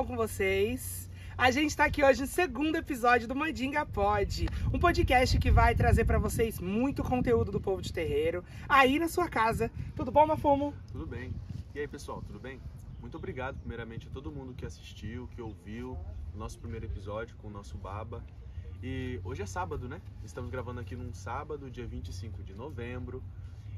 bom com vocês? A gente está aqui hoje no segundo episódio do Mandinga Pod, um podcast que vai trazer para vocês muito conteúdo do povo de terreiro aí na sua casa. Tudo bom, Mafumo? Tudo bem. E aí, pessoal, tudo bem? Muito obrigado, primeiramente, a todo mundo que assistiu, que ouviu o nosso primeiro episódio com o nosso Baba. E hoje é sábado, né? Estamos gravando aqui num sábado, dia 25 de novembro.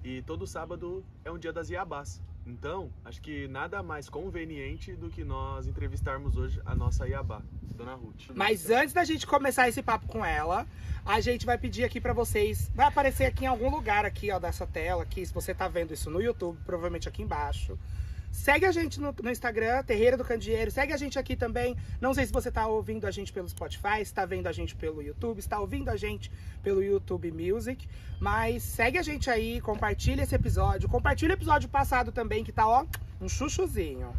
E todo sábado é um dia das Iabás. Então, acho que nada mais conveniente do que nós entrevistarmos hoje a nossa Iabá, Dona Ruth. Mas antes da gente começar esse papo com ela, a gente vai pedir aqui pra vocês, vai aparecer aqui em algum lugar aqui, ó, dessa tela, aqui, se você tá vendo isso no YouTube, provavelmente aqui embaixo. Segue a gente no Instagram, Terreiro do Candeeiro. Segue a gente aqui também. Não sei se você está ouvindo a gente pelo Spotify, está vendo a gente pelo YouTube, está ouvindo a gente pelo YouTube Music. Mas segue a gente aí, compartilha esse episódio. Compartilha o episódio passado também, que tá, ó, um chuchuzinho.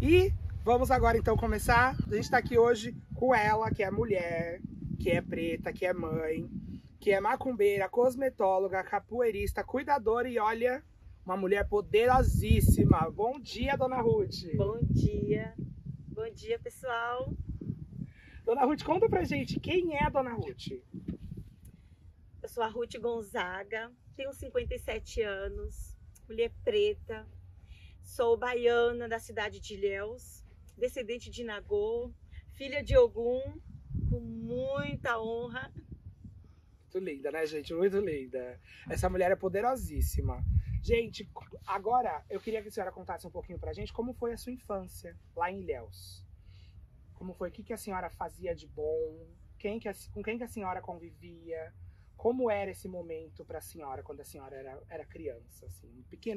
E vamos agora então começar. A gente está aqui hoje com ela, que é mulher, que é preta, que é mãe, que é macumbeira, cosmetóloga, capoeirista, cuidadora e olha... uma mulher poderosíssima. Bom dia, Dona Ruth. Bom dia. Bom dia, pessoal. Dona Ruth, conta pra gente quem é a Dona Ruth. Eu sou a Ruth Gonzaga, tenho 57 anos, mulher preta, sou baiana da cidade de Ilhéus, descendente de Nagô, filha de Ogum, com muita honra. Muito linda, né, gente? Muito linda. Essa mulher é poderosíssima. Gente, agora eu queria que a senhora contasse um pouquinho pra gente como foi a sua infância lá em Ilhéus. Como foi, o que a senhora fazia de bom, com quem que a senhora convivia, como era esse momento pra senhora quando a senhora era criança, assim,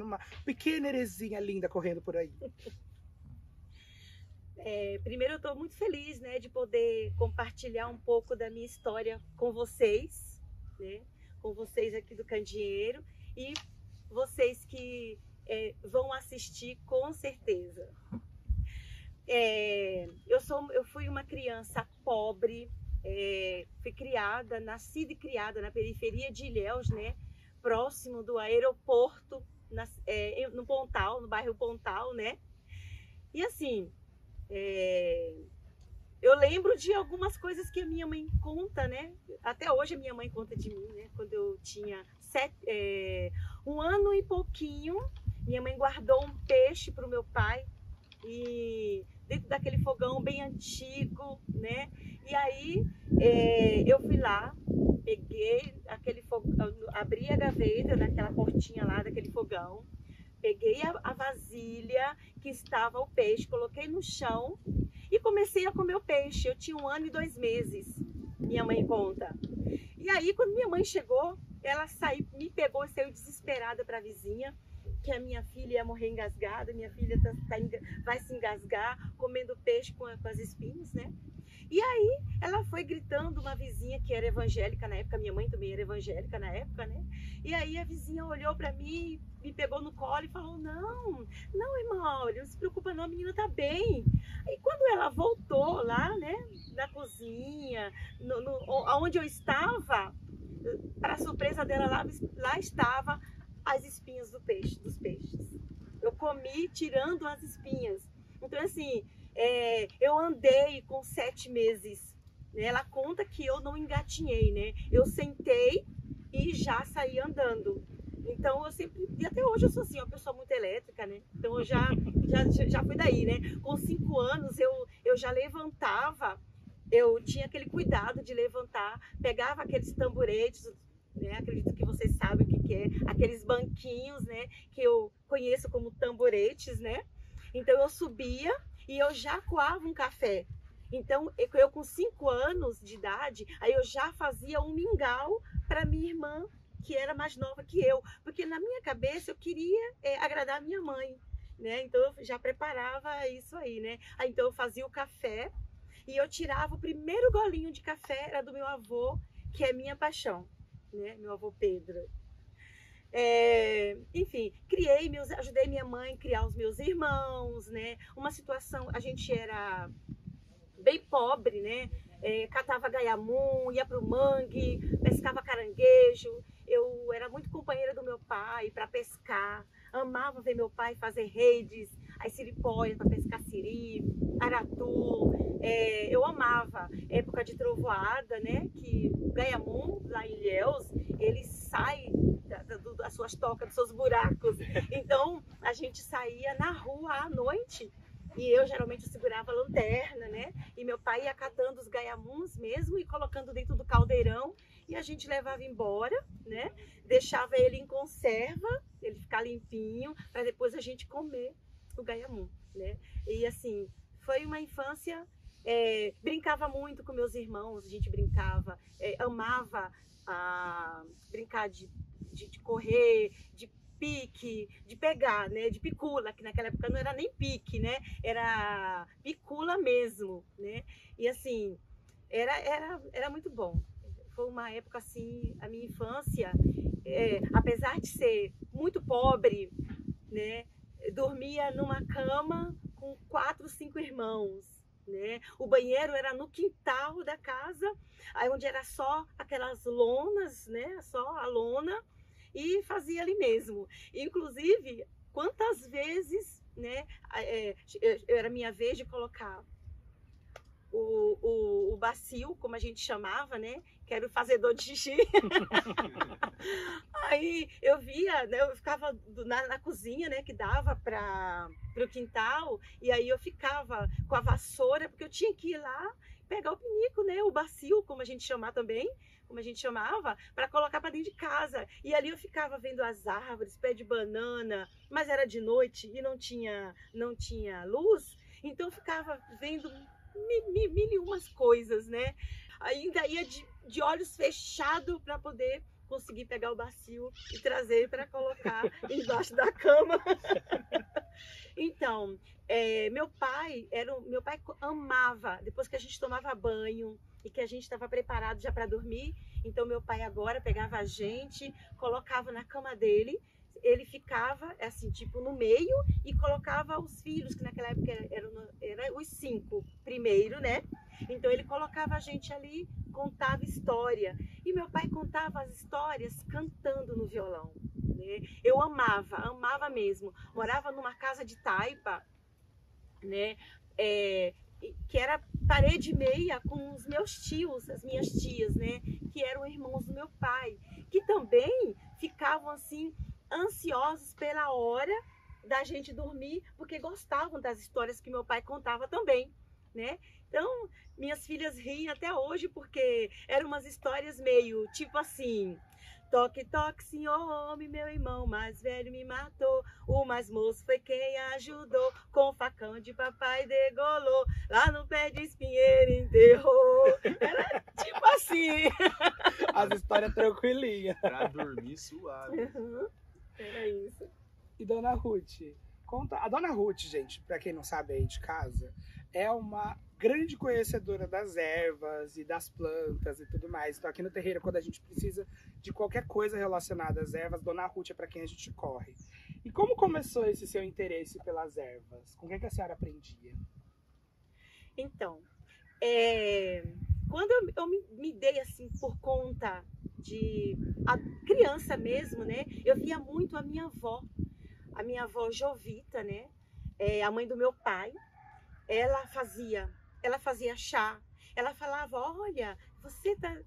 uma pequena heresia linda correndo por aí. Primeiro eu tô muito feliz, né, de poder compartilhar um pouco da minha história com vocês, né, com vocês aqui do Candeeiro e vocês que vão assistir com certeza. Eu fui uma criança pobre, fui nascida e criada na periferia de Ilhéus, né, próximo do aeroporto, no Pontal, no bairro Pontal, né? E assim, eu lembro de algumas coisas que a minha mãe conta, né? Até hoje a minha mãe conta de mim, né? Quando eu tinha 1 ano e pouquinho, minha mãe guardou um peixe para o meu pai e dentro daquele fogão bem antigo, né? E aí eu fui lá, peguei aquele fogão, abri a gaveta daquela portinha lá daquele fogão, peguei a vasilha que estava o peixe, coloquei no chão e comecei a comer o peixe. Eu tinha 1 ano e 2 meses, minha mãe conta. E aí, quando minha mãe chegou, ela me pegou e saiu desesperada para a vizinha, que a minha filha ia morrer engasgada, minha filha vai se engasgar comendo peixe com as espinhas, né? E aí, ela foi gritando, uma vizinha que era evangélica na época, minha mãe também era evangélica na época, né? E aí a vizinha olhou para mim, me pegou no colo e falou, não, irmã, olha, não se preocupa não, a menina tá bem. Aí quando ela voltou lá, né, na cozinha, onde eu estava, para surpresa dela, lá estava as espinhas dos peixes. Eu comi tirando as espinhas. Então, assim, eu andei com 7 meses. Né? Ela conta que eu não engatinhei, né? Eu sentei e já saí andando. Então, e até hoje eu sou assim, uma pessoa muito elétrica, né? Então, eu já fui daí, né? Com 5 anos, eu já levantava, eu tinha aquele cuidado de levantar, pegava aqueles tamboretes, né? Acredito que vocês sabem o que é, aqueles banquinhos, né? Que eu conheço como tamboretes, né? Então eu subia e eu já coava um café. Então eu com 5 anos de idade, aí eu já fazia um mingau para minha irmã, que era mais nova que eu, porque na minha cabeça eu queria agradar a minha mãe, né? Então eu já preparava isso aí, né? Aí, então eu fazia o café e eu tirava o primeiro golinho de café, era do meu avô, que é minha paixão, né? Meu avô Pedro. Enfim, ajudei minha mãe a criar os meus irmãos, né? Uma situação, a gente era bem pobre, né? Catava gaiamum, ia pro mangue, pescava caranguejo. Eu era muito companheira do meu pai para pescar, amava ver meu pai fazer redes. as siripóias para pescar siri, aratu. Eu amava época de trovoada, né? Que o gaiamum, lá em Ilhéus, ele sai das suas tocas, dos seus buracos. Então, a gente saía na rua à noite. E eu geralmente segurava a lanterna, né? E meu pai ia catando os gaiamuns mesmo e colocando dentro do caldeirão. E a gente levava embora, né? Deixava ele em conserva, ele ficar limpinho, para depois a gente comer o gaiamum, né? E assim, foi uma infância... brincava muito com meus irmãos, a gente brincava, amava brincar de correr, de pique, de pegar, né, de picula, que naquela época não era nem pique, né, era picula mesmo, né, e assim, era muito bom. Foi uma época assim, a minha infância, apesar de ser muito pobre, né, dormia numa cama com 4, 5 irmãos, né? O banheiro era no quintal da casa, aí onde era só aquelas lonas, né? Só a lona, e fazia ali mesmo. Inclusive, quantas vezes, né? Era minha vez de colocar o bacio, como a gente chamava, né? Que era o fazedor de xixi. Aí eu via, né? Eu ficava na cozinha, né? Que dava para o quintal, e aí eu ficava com a vassoura, porque eu tinha que ir lá pegar o pinico, né? O bacio, como a gente chamava também, como a gente chamava, para colocar para dentro de casa. E ali eu ficava vendo as árvores, pé de banana, mas era de noite e não tinha luz, então eu ficava vendo mil e umas coisas, né? Ainda ia de olhos fechados para poder conseguir pegar o bacio e trazer para colocar embaixo da cama. Então, meu pai amava, depois que a gente tomava banho e que a gente estava preparado já para dormir, então meu pai agora pegava a gente, colocava na cama dele, ele ficava assim, tipo, no meio, e colocava os filhos, que naquela época eram os 5 primeiro, né? Então ele colocava a gente ali, contava história. E meu pai contava as histórias cantando no violão, né? Eu amava mesmo. Morava numa casa de taipa, né? Que era parede e meia com os meus tios, as minhas tias, né? Que eram irmãos do meu pai, que também ficavam assim, ansiosos pela hora da gente dormir, porque gostavam das histórias que meu pai contava também, né? Então, minhas filhas riem até hoje, porque eram umas histórias meio tipo assim: toque, toque, senhor homem, meu irmão mais velho me matou, o mais moço foi quem ajudou, com o facão de papai degolou, lá no pé de espinheiro enterrou. Era tipo assim. As histórias tranquilinhas. Pra dormir suave. Uhum. Era isso. E Dona Ruth, conta. A Dona Ruth, gente, pra quem não sabe aí de casa, é uma grande conhecedora das ervas e das plantas e tudo mais. Então aqui no terreiro, quando a gente precisa de qualquer coisa relacionada às ervas, Dona Ruth é pra quem a gente corre. E como começou esse seu interesse pelas ervas? Com quem que a senhora aprendia? Então, quando eu me dei assim por conta de a criança mesmo, né? Eu via muito a minha avó Jovita, né? A mãe do meu pai. Ela fazia chá. Ela falava: olha, você tá...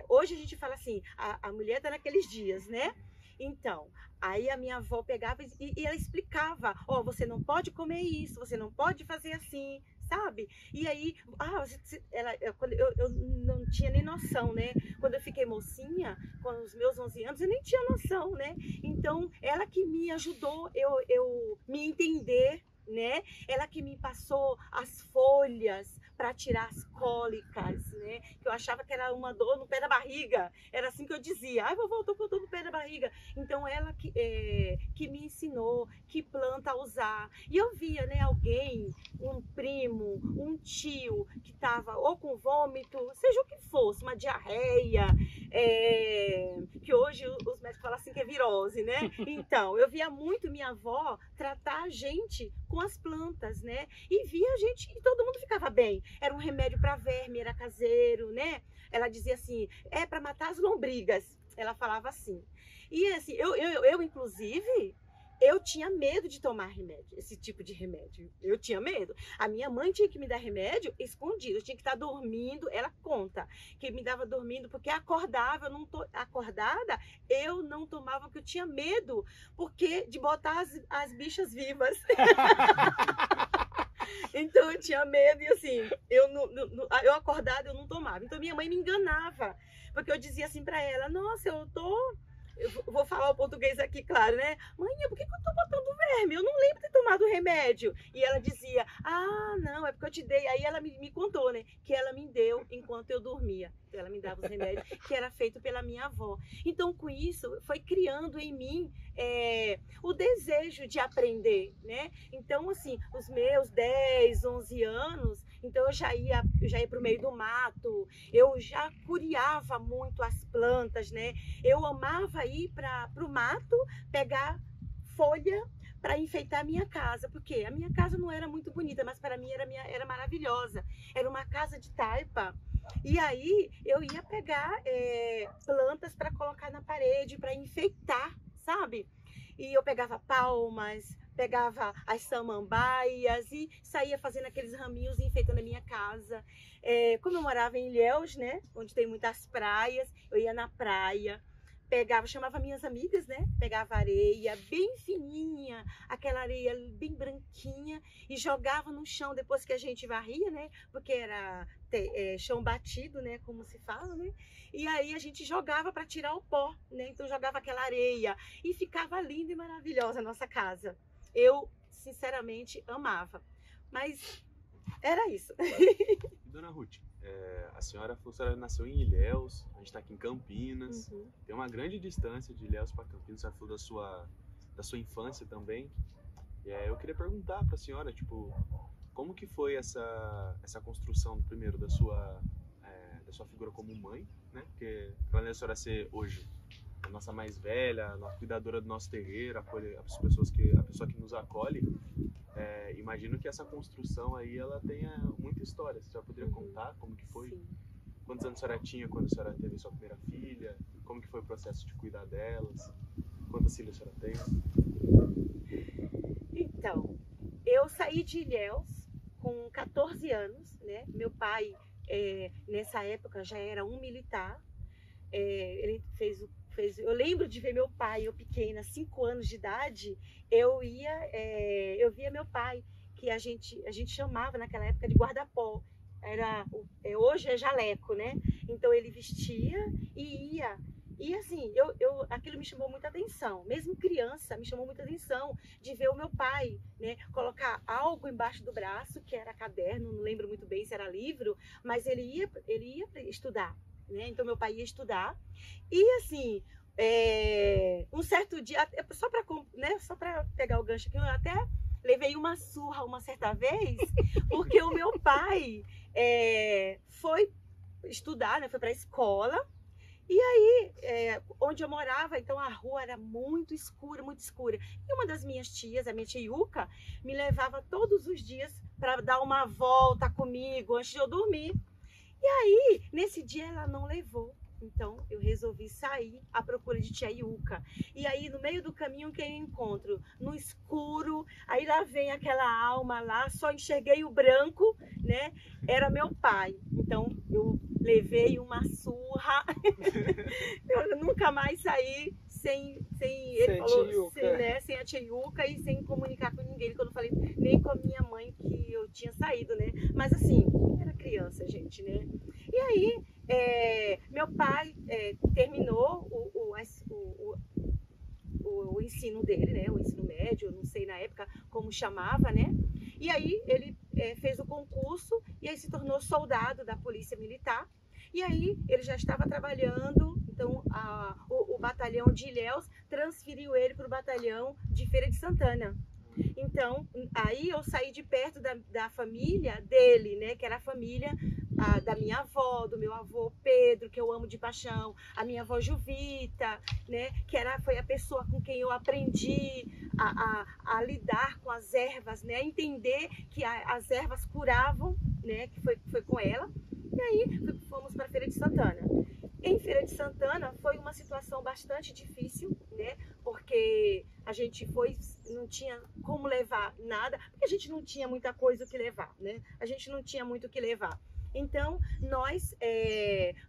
Hoje a gente fala assim, a mulher tá naqueles dias, né? Então, aí a minha avó pegava e ela explicava: ó, você não pode comer isso, você não pode fazer assim, sabe? E aí, eu não tinha nem noção, né? Quando eu fiquei mocinha, com os meus 11 anos, eu nem tinha noção, né? Então, ela que me ajudou eu me entender, né? Ela que me passou as folhas para tirar as cólicas, né? Que eu achava que era uma dor no pé da barriga. Era assim que eu dizia: ai, vovó, eu tô com dor no pé da barriga. Então ela que me ensinou que planta a usar. E eu via, né, alguém, um primo, um tio que tava ou com vômito, seja o que fosse, uma diarreia, que hoje os médicos falam assim que é virose, né? Então, eu via muito minha avó tratar a gente com as plantas, né? E via a gente, e todo mundo ficava bem. Era um remédio para verme, era caseiro, né? Ela dizia assim: é para matar as lombrigas. Ela falava assim. E assim, eu inclusive, eu tinha medo de tomar remédio, esse tipo de remédio. Eu tinha medo. A minha mãe tinha que me dar remédio escondido. Eu tinha que estar dormindo. Ela conta que me dava dormindo porque acordava, eu não tô acordada, eu não tomava porque eu tinha medo, porque de botar as bichas vivas. Então eu tinha medo e assim, eu acordada eu não tomava. Então minha mãe me enganava, porque eu dizia assim pra ela, nossa, eu vou falar o português aqui, claro, né? Mãe, por que eu tô botando verme? Eu não lembro de ter tomado remédio. E ela dizia, ah, não, é porque eu te dei. Aí ela me contou, né? Que ela me deu enquanto eu dormia. Ela me dava os remédios que era feito pela minha avó. Então, com isso, foi criando em mim o desejo de aprender, né? Então, assim, os meus 10, 11 anos, então eu já ia para o meio do mato, eu já curiava muito as plantas, né? Eu amava ir para o mato, pegar folha para enfeitar a minha casa, porque a minha casa não era muito bonita, mas para mim era maravilhosa. Era uma casa de taipa. E aí eu ia pegar plantas para colocar na parede, para enfeitar, sabe? E eu pegava palmas, pegava as samambaias e saía fazendo aqueles raminhos e enfeitando a minha casa. Como eu morava em Ilhéus, né, onde tem muitas praias, eu ia na praia, chamava minhas amigas, né, pegava areia bem fininha, aquela areia bem branquinha e jogava no chão depois que a gente varria, né, porque era chão batido, né, como se fala, né, e aí a gente jogava para tirar o pó, né, então jogava aquela areia e ficava linda e maravilhosa a nossa casa. Eu, sinceramente, amava, mas era isso. Dona Ruth, a senhora falou que a senhora nasceu em Ilhéus, a gente está aqui em Campinas, tem uma grande distância de Ilhéus para Campinas, a senhora falou da sua infância também. Eu queria perguntar para a senhora, tipo, como que foi essa construção, primeiro, da sua figura como mãe, né? Porque além da senhora ser hoje a nossa mais velha, a cuidadora do nosso terreiro, a pessoa que nos acolhe, imagino que essa construção aí, ela tenha muita história. Você já poderia contar como que foi? Sim. Quantos anos a senhora tinha quando a senhora teve sua primeira filha? Como que foi o processo de cuidar delas? Quantas filhas a senhora tem? Então, eu saí de Ilhéus com 14 anos, né? Meu pai, nessa época, já era um militar. Ele eu lembro de ver meu pai, eu pequena, 5 anos de idade, eu via meu pai, que a gente chamava naquela época de guarda-pó. Hoje é jaleco, né? Então ele vestia e ia. E assim, aquilo me chamou muita atenção. Mesmo criança, me chamou muita atenção de ver o meu pai, né, colocar algo embaixo do braço, que era caderno, não lembro muito bem se era livro, mas ele ia estudar. Né? Então meu pai ia estudar e assim, um certo dia, só para pegar o gancho aqui, eu até levei uma surra uma certa vez, porque o meu pai foi estudar, né? Foi para a escola. E aí, onde eu morava, então a rua era muito escura, muito escura. E uma das minhas tias, a minha tia Yuka, me levava todos os dias para dar uma volta comigo antes de eu dormir. E aí, nesse dia ela não levou. Então, eu resolvi sair à procura de tia Yuka. E aí, no meio do caminho, quem eu encontro? No escuro, aí lá vem aquela alma lá, só enxerguei o branco, né? Era meu pai. Então, eu levei uma surra. Eu nunca mais saí sem ele falou, sem a tia Yuka e sem comunicar com ninguém, quando eu falei nem com a minha mãe que eu tinha saído, né? Mas assim, era criança, gente, né? E aí, meu pai terminou o ensino dele, né? O ensino médio, não sei na época como chamava, né? E aí ele fez o concurso e aí se tornou soldado da Polícia Militar. E aí ele já estava trabalhando, então o batalhão de Ilhéus transferiu ele para o batalhão de Feira de Santana. Então, aí eu saí de perto da família dele, né? Que era a família da minha avó, do meu avô Pedro, que eu amo de paixão, a minha avó Juvita, né? Que foi a pessoa com quem eu aprendi a lidar com as ervas, né? Entender que as ervas curavam, né? Que foi com ela. E aí fomos para Feira de Santana. Em Feira de Santana foi uma situação bastante difícil, né? Porque a gente não tinha como levar nada, porque a gente não tinha muita coisa o que levar, né? A gente não tinha muito o que levar. Então, nós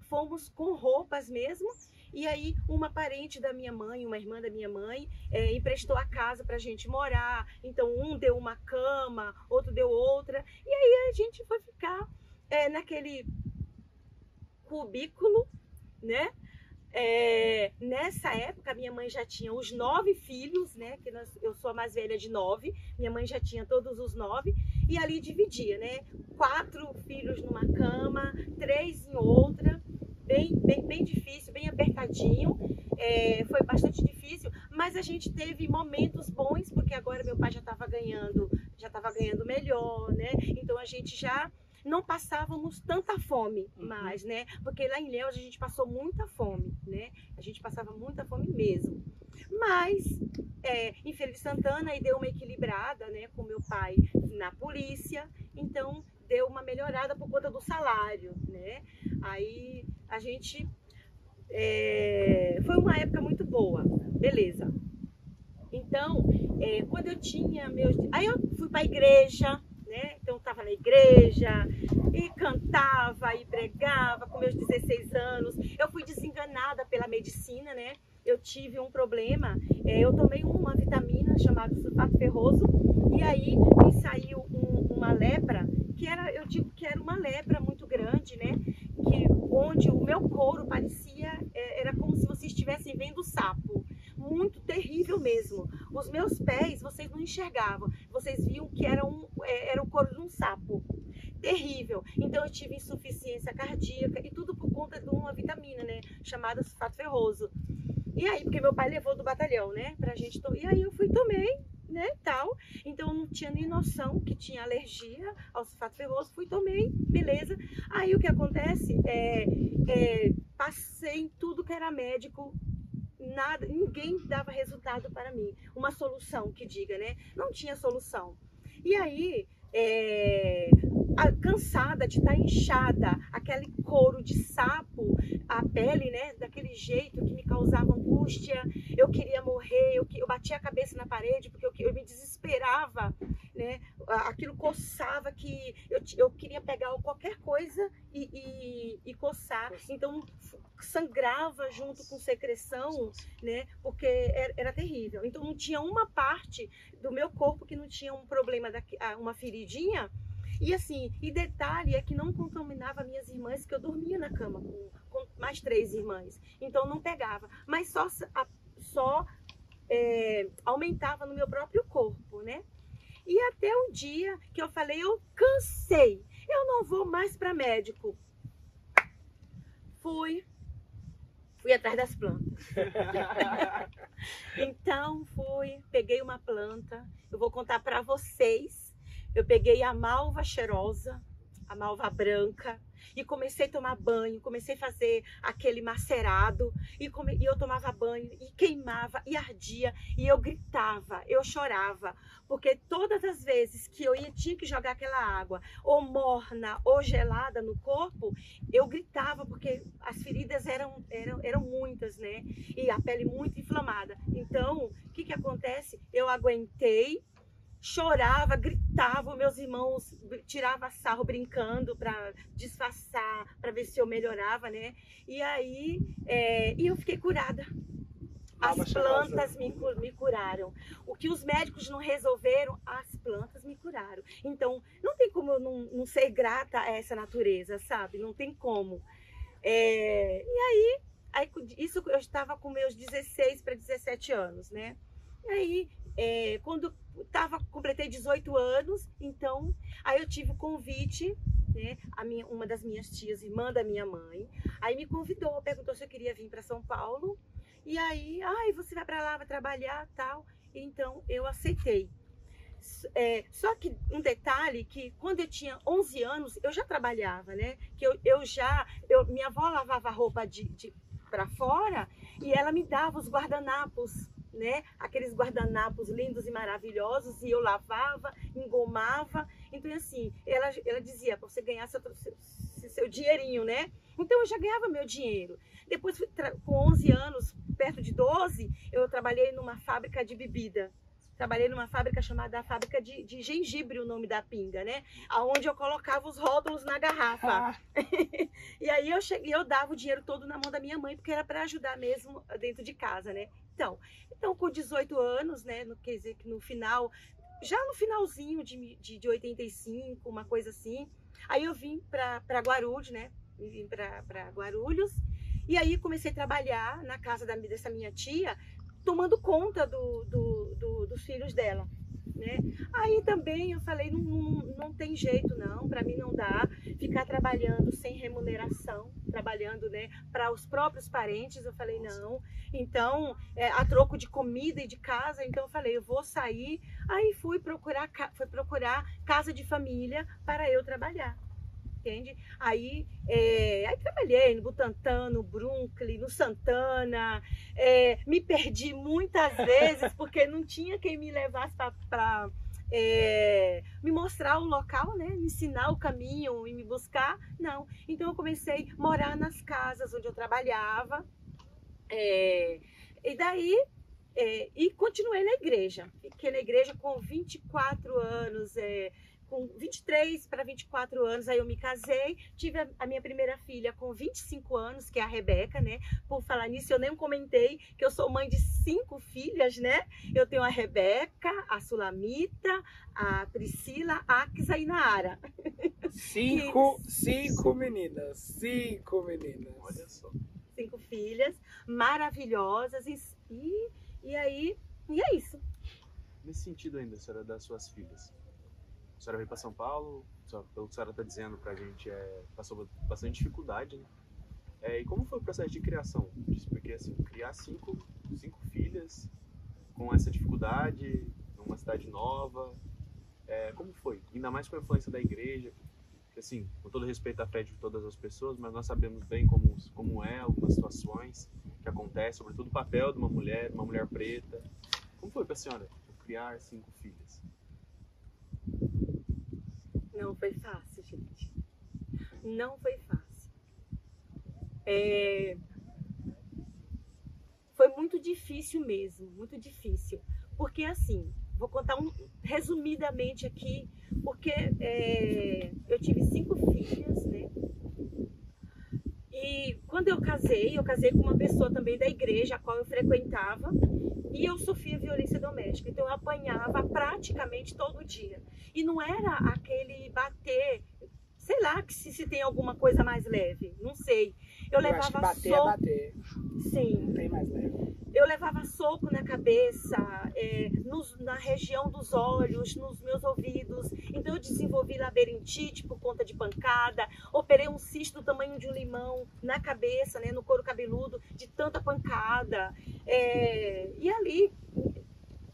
fomos com roupas mesmo, e aí uma parente da minha mãe, uma irmã da minha mãe, emprestou a casa pra gente morar. Então, um deu uma cama, outro deu outra, e aí a gente foi ficar naquele cubículo, né? Nessa época, minha mãe já tinha os 9 filhos, né? Eu sou a mais velha de 9, minha mãe já tinha todos os 9, e ali dividia, né? 4 filhos numa cama, 3 em outra, bem difícil, bem apertadinho. Foi bastante difícil, mas a gente teve momentos bons, porque agora meu pai já estava ganhando melhor, né? Então a gente já não passávamos tanta fome mais, né? Porque lá em Ilhéus a gente passou muita fome, né? A gente passava muita fome mesmo. Mas, em Feira de Santana, aí deu uma equilibrada, né? Com meu pai na polícia, então deu uma melhorada por conta do salário, né? Aí a gente... foi uma época muito boa, beleza. Então, quando eu tinha meus... Aí eu fui para a igreja, né? Então eu estava na igreja e cantava e pregava com meus 16 anos. Eu fui desenganada pela medicina, né? Eu tive um problema, eu tomei uma vitamina chamada sulfato ferroso, e aí me saiu uma lepra, eu digo que era uma lepra muito grande, né? Onde o meu couro parecia, era como se vocês estivessem vendo sapo. Muito terrível mesmo. Os meus pés, vocês não enxergavam. Vocês viam que era o couro de um sapo. Terrível. Então eu tive insuficiência cardíaca e tudo por conta de uma vitamina, né? Chamada sulfato ferroso. E aí, porque meu pai levou do batalhão, né? Pra gente e aí eu tomei, né? Tal. Então eu não tinha nem noção que tinha alergia ao sulfato ferroso. Tomei, beleza. Aí o que acontece passei em tudo que era médico. Nada, ninguém dava resultado para mim, uma solução que diga, né? Não tinha solução. E aí, cansada de estar inchada, aquele couro de sapo, a pele, né? Daquele jeito que me causava angústia, eu queria morrer, eu batia a cabeça na parede porque eu me desesperava, né? Aquilo coçava, que eu queria pegar qualquer coisa e coçar. Então sangrava junto com secreção, né? Porque era terrível. Então não tinha uma parte do meu corpo que não tinha um problema, uma feridinha. E assim, e detalhe é que não contaminava minhas irmãs, que eu dormia na cama com mais 3 irmãs. Então não pegava, mas só aumentava no meu próprio corpo, né? E até um dia que eu falei, eu cansei, eu não vou mais para médico. Fui atrás das plantas. Então peguei uma planta, eu vou contar para vocês. Eu peguei a malva cheirosa, a malva branca, e comecei a tomar banho, comecei a fazer aquele macerado, e eu tomava banho, e queimava, e ardia, e eu gritava, eu chorava, porque todas as vezes que eu tinha que jogar aquela água, ou morna, ou gelada no corpo, eu gritava, porque as feridas eram muitas, né? E a pele muito inflamada. Então, o que acontece? Eu aguentei, chorava, gritava, meus irmãos tiravam sarro brincando para disfarçar, para ver se eu melhorava, né? E aí eu fiquei curada. As plantas me curaram. O que os médicos não resolveram, as plantas me curaram. Então, não tem como eu não ser grata a essa natureza, sabe? Não tem como. E aí isso eu estava com meus 16 para 17 anos, né? E aí, quando completei 18 anos, então, aí eu tive o convite, né? Uma das minhas tias, irmã da minha mãe, aí me convidou, perguntou se eu queria vir para São Paulo, e aí, você vai para lá, vai trabalhar, tal. Então, eu aceitei. Só que um detalhe, que quando eu tinha 11 anos, eu já trabalhava, né? Que minha avó lavava roupa para fora, e ela me dava os guardanapos, né? Aqueles guardanapos lindos e maravilhosos, e eu lavava, engomava. Então assim, ela dizia, para você ganhar esse seu dinheirinho, né? Então eu já ganhava meu dinheiro. Depois, com 11 anos, perto de 12, eu trabalhei numa fábrica de bebida. Trabalhei numa fábrica chamada Fábrica de Gengibre, o nome da pinga, né? Aonde eu colocava os rótulos na garrafa. E aí eu dava o dinheiro todo na mão da minha mãe, porque era para ajudar mesmo dentro de casa, né? Então com 18 anos, né? Quer dizer que no final, já no finalzinho de 85, uma coisa assim, aí eu vim para Guarulhos, né? Vim para Guarulhos, e aí comecei a trabalhar na casa dessa minha tia, tomando conta dos filhos dela, né? Aí também eu falei, não tem jeito não, para mim não dá ficar trabalhando sem remuneração, trabalhando, né, para os próprios parentes. Eu falei não, então a troco de comida e de casa, então eu falei, eu vou sair. Aí fui procurar casa de família para eu trabalhar. Entende? Aí trabalhei no Butantã, no Brooklyn, no Santana, me perdi muitas vezes porque não tinha quem me levasse para me mostrar o local, né? Me ensinar o caminho e me buscar, não. Então eu comecei a morar nas casas onde eu trabalhava, e daí e continuei na igreja. Fiquei na igreja com 24 anos, com 23 para 24 anos, aí eu me casei, tive a minha primeira filha com 25 anos, que é a Rebeca, né? Por falar nisso, eu nem comentei que eu sou mãe de 5 filhas, né? Eu tenho a Rebeca, a Sulamita, a Priscila, a Aksa e Naara. Cinco meninas, 5 meninas. Olha só. 5 filhas maravilhosas e aí, e é isso. Nesse sentido ainda, senhora, das suas filhas. A senhora veio para São Paulo, pelo que a senhora está dizendo para a gente, passou bastante dificuldade, né? E como foi o processo de criação? Porque, assim, criar cinco filhas com essa dificuldade, numa cidade nova, como foi? Ainda mais com a influência da igreja, que, assim, com todo respeito à fé de todas as pessoas, mas nós sabemos bem como é algumas situações que acontecem, sobretudo o papel de uma mulher preta. Como foi para a senhora criar 5 filhas? Não foi fácil, gente. Não foi fácil. Foi muito difícil mesmo, muito difícil. Porque assim, vou contar resumidamente aqui, porque eu tive 5 filhas, né? E quando eu casei com uma pessoa também da igreja, a qual eu frequentava, e eu sofria violência doméstica. Então eu apanhava praticamente todo dia. E não era aquele bater, sei lá, que se tem alguma coisa mais leve, não sei. Eu levava acho que bater soco. É bater. Sim. Não tem mais leve. Eu levava soco na cabeça, na região dos olhos, nos meus ouvidos. Então eu desenvolvi labirintite por conta de pancada. Operei um cisto do tamanho de um limão na cabeça, né, no couro cabeludo, de tanta pancada. E ali,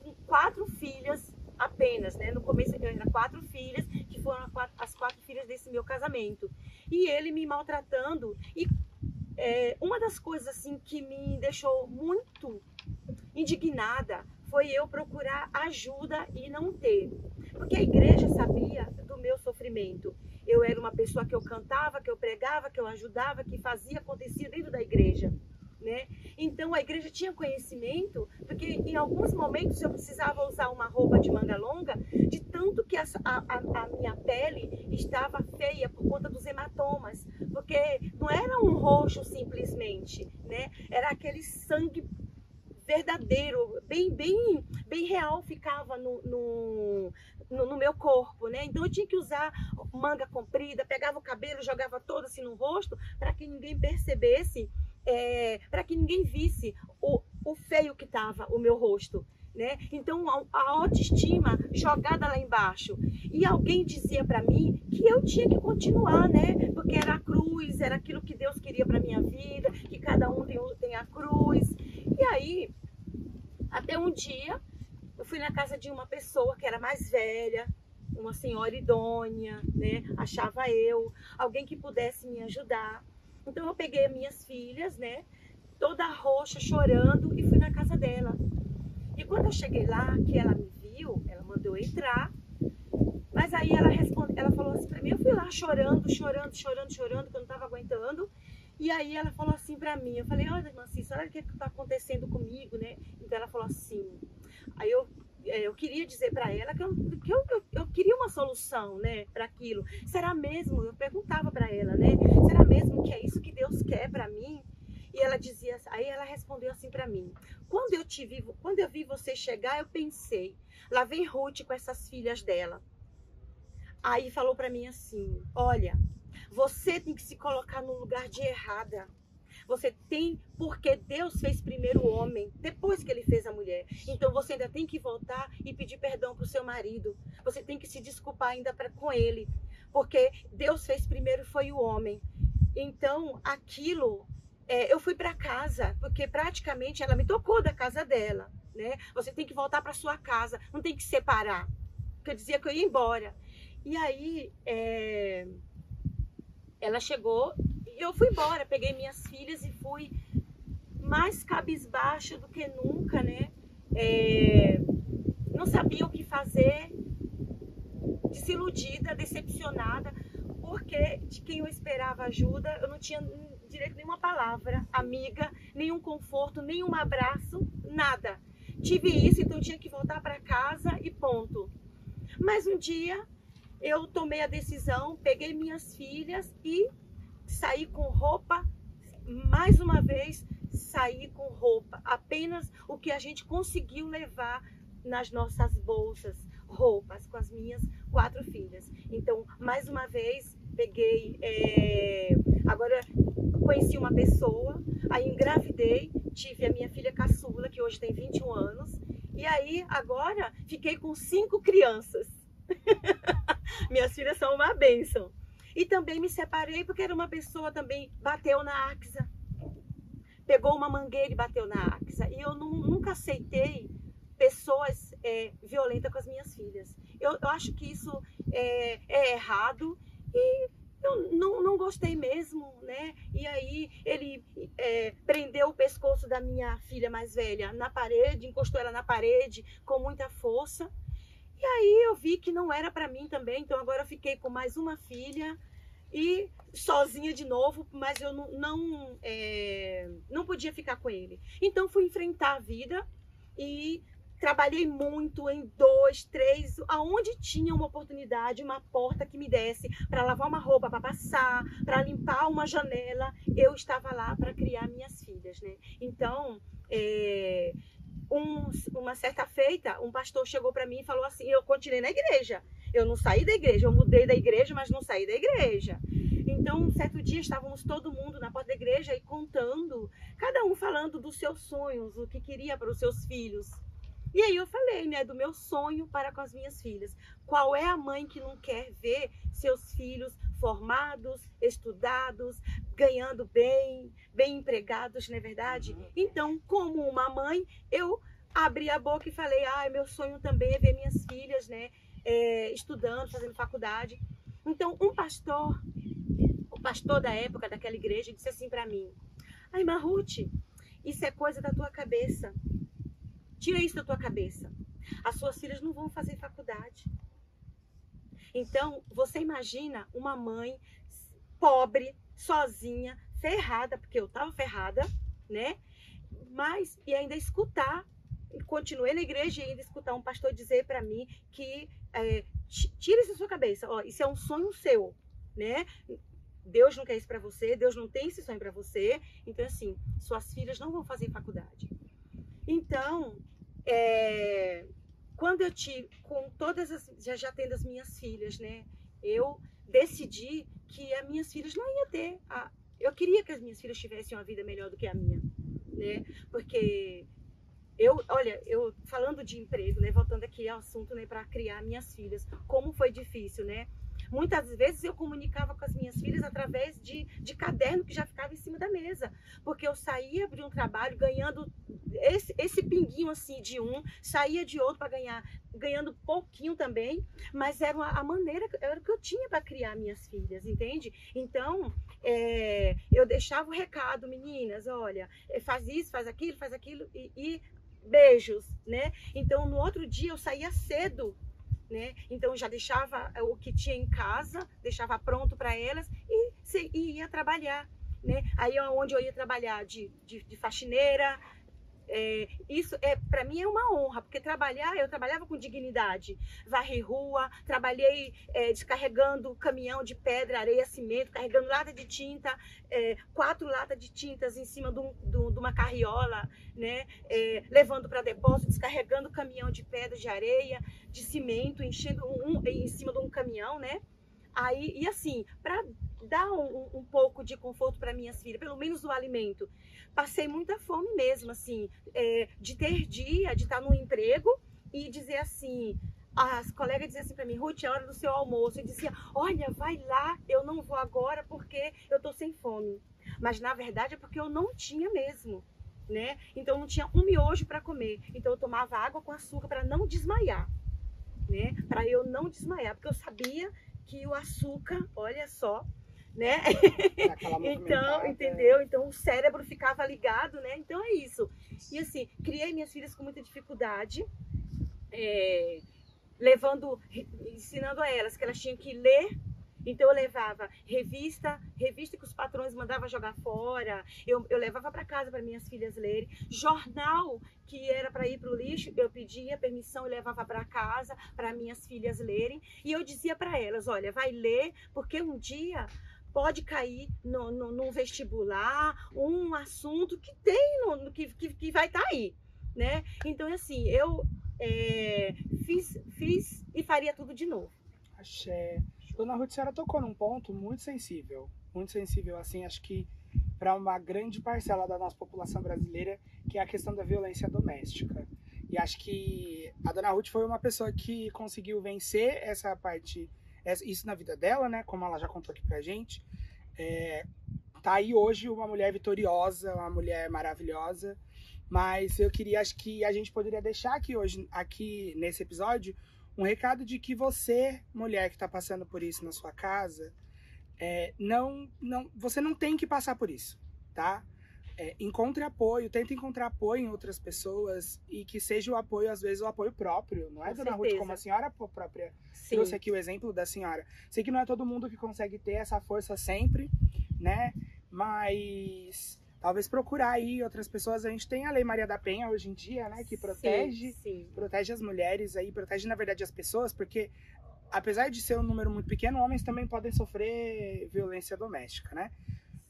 com 4 filhas apenas, né? No começo eu era 4 filhas, que foram as 4 filhas desse meu casamento. E ele me maltratando. E uma das coisas assim que me deixou muito indignada foi eu procurar ajuda e não ter. Porque a igreja sabia do meu sofrimento. Eu era uma pessoa que eu cantava, que eu pregava, que eu ajudava, que fazia, acontecia dentro da igreja, né? Então a igreja tinha conhecimento, porque em alguns momentos eu precisava usar uma roupa de manga longa, de tanto que a minha pele estava feia por conta dos hematomas, porque não era um roxo simplesmente, né? Era aquele sangue verdadeiro, bem real ficava no meu corpo, né? Então eu tinha que usar manga comprida, pegava o cabelo, jogava todo assim no rosto, para que ninguém percebesse, para que ninguém visse o feio que estava o meu rosto, né? Então a autoestima jogada lá embaixo. E alguém dizia para mim que eu tinha que continuar, né? Porque era a cruz, era aquilo que Deus queria para minha vida, que cada um tem a cruz. E aí, até um dia, eu fui na casa de uma pessoa que era mais velha, uma senhora idônea, né? Achava eu, alguém que pudesse me ajudar. Então eu peguei as minhas filhas, né? Toda roxa, chorando, e fui na casa dela. E quando eu cheguei lá, que ela me viu, ela mandou eu entrar. Mas Mas aí ela falou assim pra mim, eu fui lá chorando, que eu não tava aguentando. E aí ela falou assim pra mim, eu falei, olha, irmã Cícera, olha o que tá acontecendo comigo, né? Então ela falou assim, aí eu queria dizer pra ela que eu queria uma solução, né, para aquilo. Será mesmo? Eu perguntava pra ela, né? Será mesmo que é isso que Deus quer pra mim? E ela dizia, aí ela respondeu assim pra mim, quando eu vi você chegar, eu pensei, lá vem Ruth com essas filhas dela. Aí falou pra mim assim, olha, você tem que se colocar no lugar de errada. Você tem, porque Deus fez primeiro o homem, depois que ele fez a mulher. Então você ainda tem que voltar e pedir perdão pro seu marido. Você tem que se desculpar ainda com ele. Porque Deus fez primeiro foi o homem. Então aquilo, eu fui para casa, porque praticamente ela me tocou da casa dela, né? Você tem que voltar para sua casa, não tem que separar. Porque eu dizia que eu ia embora. E aí, ela chegou e eu fui embora. Peguei minhas filhas e fui mais cabisbaixa do que nunca, né? Não sabia o que fazer, desiludida, decepcionada, porque de quem eu esperava ajuda, eu não tinha direito a nenhuma palavra amiga, nenhum conforto, nenhum abraço, nada. Tive isso, então eu tinha que voltar para casa e ponto. Mas um dia eu tomei a decisão, peguei minhas filhas e saí com roupa, mais uma vez, saí com roupa. Apenas o que a gente conseguiu levar nas nossas bolsas, roupas, com as minhas 4 filhas. Então, mais uma vez, peguei, agora conheci uma pessoa, aí engravidei, tive a minha filha caçula, que hoje tem 21 anos, e aí agora fiquei com 5 crianças. Minhas filhas são uma bênção. E também me separei porque era uma pessoa também, bateu na Axa. Pegou uma mangueira e bateu na Axa. E eu nunca aceitei pessoas violentas com as minhas filhas. Eu acho que isso é errado e eu não gostei mesmo, né? E aí ele prendeu o pescoço da minha filha mais velha na parede, encostou ela na parede com muita força. E aí eu vi que não era para mim também, então agora eu fiquei com mais uma filha e sozinha de novo, mas eu não podia ficar com ele. Então fui enfrentar a vida e trabalhei muito em 2, 3, aonde tinha uma oportunidade, uma porta que me desse para lavar uma roupa, para passar, para limpar uma janela, eu estava lá para criar minhas filhas, né? Então, uma certa feita, um pastor chegou para mim e falou assim, eu continuei na igreja, eu não saí da igreja, eu mudei da igreja, mas não saí da igreja. Então, um certo dia, estávamos todo mundo na porta da igreja e contando, cada um falando dos seus sonhos, o que queria para os seus filhos. E aí eu falei, né, do meu sonho para com as minhas filhas. Qual é a mãe que não quer ver seus filhos formados, estudados, ganhando bem empregados, não é verdade? Então, como uma mãe, eu abri a boca e falei, meu sonho também é ver minhas filhas, né, estudando, fazendo faculdade. Então, o pastor da época daquela igreja disse assim para mim, irmã Ruth, isso é coisa da tua cabeça. Tira isso da tua cabeça. As suas filhas não vão fazer faculdade. Então, você imagina uma mãe pobre, sozinha, ferrada, porque eu estava ferrada, né? Mas, e ainda escutar, continuei na igreja e ainda escutar um pastor dizer para mim que tira isso da sua cabeça. Ó, isso é um sonho seu, né? Deus não quer isso para você, Deus não tem esse sonho para você. Então, assim, suas filhas não vão fazer faculdade. Então, quando eu tive, com todas as, já tendo as minhas filhas, né, eu decidi que as minhas filhas não iam ter, eu queria que as minhas filhas tivessem uma vida melhor do que a minha, né, porque olha, falando de emprego, né, voltando aqui ao assunto, né, para criar minhas filhas, como foi difícil, né, muitas vezes eu comunicava com as minhas filhas através de caderno que já ficava em cima da mesa, porque eu saía de um trabalho ganhando esse pinguinho assim de um, saía de outro para ganhando pouquinho também, mas era a maneira, era o que eu tinha para criar minhas filhas, entende? Então, eu deixava o recado, meninas, olha, faz isso, faz aquilo e beijos, né? Então, no outro dia eu saía cedo né? Então já deixava o que tinha em casa, deixava pronto para elas e ia trabalhar, né? Aí onde eu ia trabalhar de faxineira, isso para mim é uma honra, porque eu trabalhava com dignidade, varri rua, trabalhei descarregando caminhão de pedra, areia, cimento, carregando lata de tinta, 4 latas de tintas em cima de uma carriola, né? Levando para depósito, descarregando caminhão de pedra, de areia, de cimento, enchendo em cima de um caminhão, né? Aí, e assim, para dar um pouco de conforto para minhas filhas, pelo menos o alimento. Passei muita fome mesmo, assim, de estar no emprego e dizer assim, as colegas diziam assim para mim, Ruth, é hora do seu almoço. Eu dizia, olha, vai lá, eu não vou agora porque eu tô sem fome. Mas na verdade é porque eu não tinha mesmo, né? Então não tinha um miojo para comer. Então eu tomava água com açúcar para não desmaiar, né? Para eu não desmaiar, porque eu sabia que o açúcar, olha só, né? Então, entendeu? Então o cérebro ficava ligado, né? Então é isso. E assim, criei minhas filhas com muita dificuldade, ensinando a elas que elas tinham que ler. Então eu levava revista que os patrões mandavam jogar fora, eu levava para casa para minhas filhas lerem. Jornal que era para ir para o lixo, eu pedia permissão e levava para casa para minhas filhas lerem. E eu dizia para elas, olha, vai ler, porque um dia pode cair no vestibular um assunto que tem, que vai estar aí, né? Então assim, eu fiz e faria tudo de novo. Axé. Dona Ruth, a senhora tocou num ponto muito sensível, assim, acho que para uma grande parcela da nossa população brasileira, que é a questão da violência doméstica. E acho que a Dona Ruth foi uma pessoa que conseguiu vencer essa parte, isso na vida dela, né, como ela já contou aqui pra gente. Tá aí hoje uma mulher vitoriosa, uma mulher maravilhosa, mas eu queria, acho que a gente poderia deixar aqui nesse episódio, um recado de que você, mulher que está passando por isso na sua casa, você não tem que passar por isso, tá? Encontre apoio, tente encontrar apoio em outras pessoas e que seja o apoio, às vezes, o apoio próprio. Não é, Dona Ruth, como a senhora própria trouxe aqui o exemplo da senhora. Sei que não é todo mundo que consegue ter essa força sempre, né? Mas talvez procurar aí outras pessoas. A gente tem a Lei Maria da Penha hoje em dia, né? Que protege as mulheres aí, protege, na verdade, as pessoas, porque apesar de ser um número muito pequeno, homens também podem sofrer violência doméstica, né?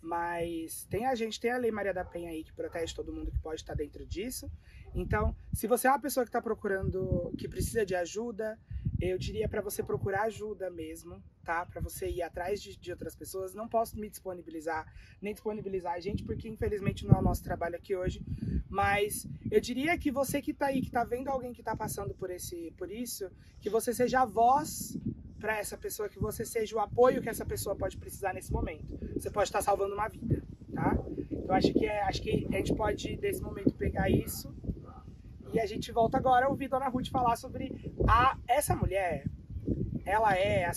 Mas tem a Lei Maria da Penha aí que protege todo mundo que pode estar dentro disso. Então, se você é uma pessoa que está procurando, que precisa de ajuda, eu diria para você procurar ajuda mesmo, tá? Para você ir atrás de outras pessoas. Não posso me disponibilizar, nem disponibilizar a gente, porque infelizmente não é o nosso trabalho aqui hoje. Mas eu diria que você que tá aí, que tá vendo alguém que tá passando por isso, que você seja a voz para essa pessoa, que você seja o apoio que essa pessoa pode precisar nesse momento. Você pode estar salvando uma vida, tá? Então acho que a gente pode, desse momento, pegar isso. E a gente volta agora a ouvir Dona Ruth falar sobre essa mulher. Ela é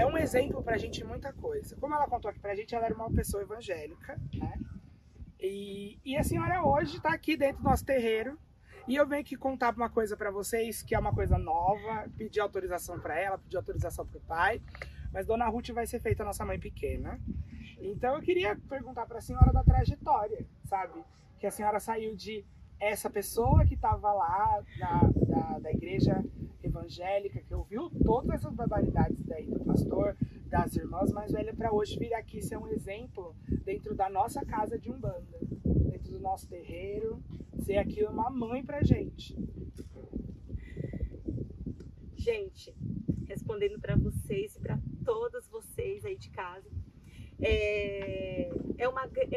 um exemplo pra gente em muita coisa. Como ela contou aqui pra gente, ela era uma pessoa evangélica, né? E a senhora hoje tá aqui dentro do nosso terreiro. E eu venho aqui contar uma coisa pra vocês, que é uma coisa nova, pedir autorização pra ela, pedir autorização pro pai. Mas Dona Ruth vai ser feita a nossa mãe pequena. Então eu queria perguntar pra senhora da trajetória, sabe? Que a senhora saiu de essa pessoa que estava lá da igreja evangélica, que ouviu todas essas barbaridades daí do pastor, das irmãs mais velhas, para hoje vir aqui ser um exemplo dentro da nossa casa de Umbanda, dentro do nosso terreiro, ser aqui uma mãe pra gente. Gente, respondendo para vocês e para todas vocês aí de casa, é